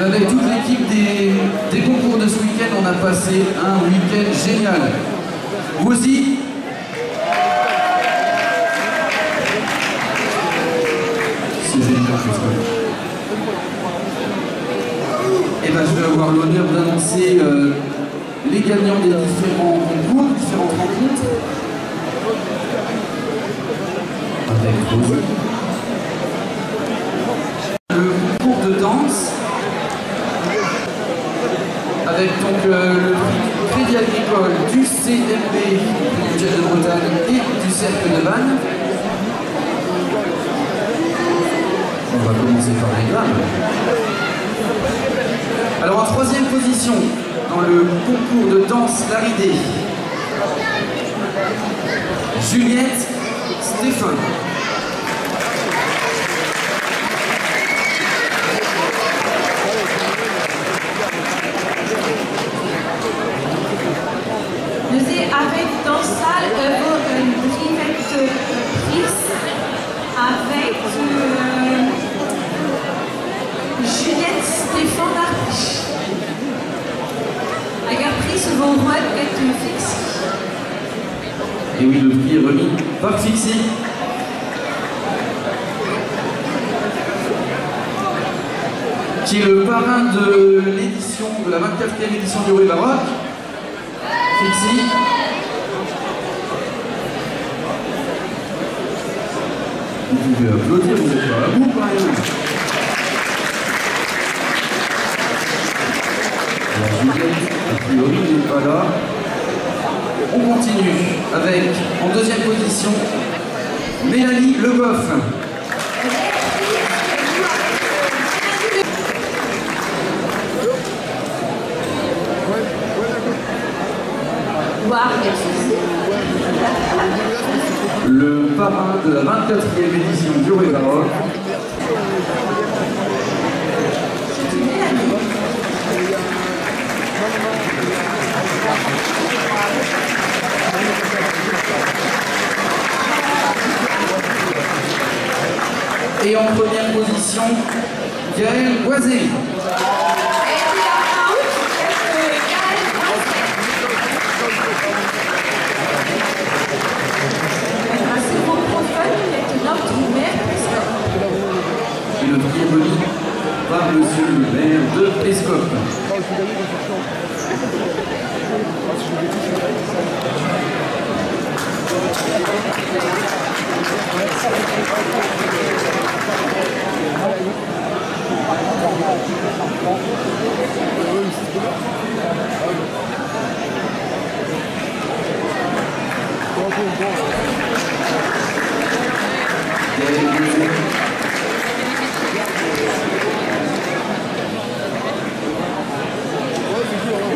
avec toute l'équipe des concours de ce week-end, on a passé un week-end génial. Vous aussi? C'est génial tout ça. Et ben, je vais avoir l'honneur d'annoncer les gagnants des différents concours, différentes rencontres. Avec Rose. Le concours de danse. Avec donc le prix Crédit Agricole du CMB, du Budget de Bretagne et du Cercle de Vannes. On va commencer par les grammes. Alors en troisième position, dans le concours de danse Laridé, Juliette Stéphane. Avec dans salle une private prise avec Juliette Stéphane Arpiche. Avec un prix sur vos rois de Fixie. Et oui, le prix est remis par Fixie. Qui est le parrain de l'édition, de la 24e édition du Rouet Baroque. Fixie. Vous pouvez applaudir, vous êtes pas à bout par exemple. Alors Juliette, a priori, n'est pas là. On continue avec, en deuxième position, Mélanie Le Goff. Le parrain de la 24e édition du Rouet Baroque. Et en première position, Gaël Boisé. Et le prix est remis par monsieur le maire de Pescope.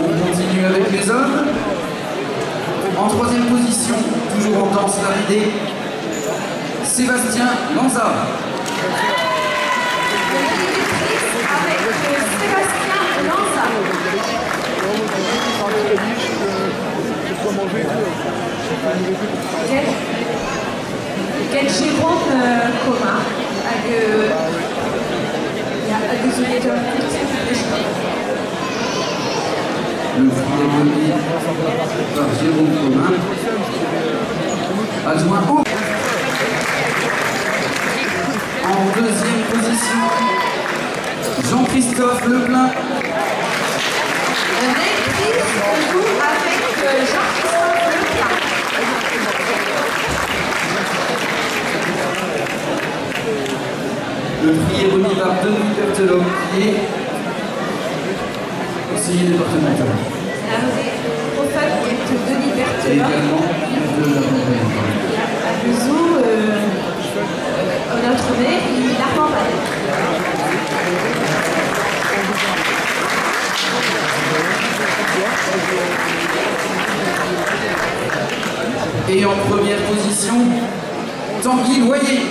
On continue avec les hommes. En troisième position, toujours en danse Laridé, Sébastien Lanza. Avec Sébastien Lanza. Quel Jérôme commun avec Le prix est remis par Jérôme Commun, adjoint au. En deuxième position, Jean-Christophe Leplein. avec Jean-Christophe Leplein. Le prix est remis par Denis Berthelot, qui est conseiller départemental. Denis Et Berthelot. également de la campagne. À Bezou, notre maire, il a campagne. Et en première position, Tanguy Loyer.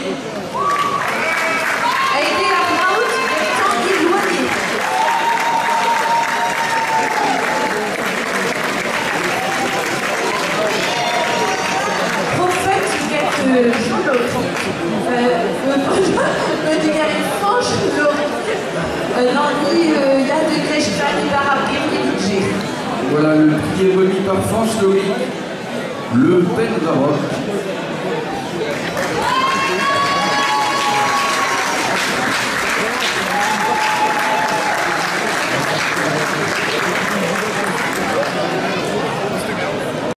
A été la route de Tanguy Loyer. Prophète, Jean-Laurent. Me dire franche, Laurent. Dans Gianni Barabri DJ. Voilà, le prix est remis par France Loric, le Pen Baroque.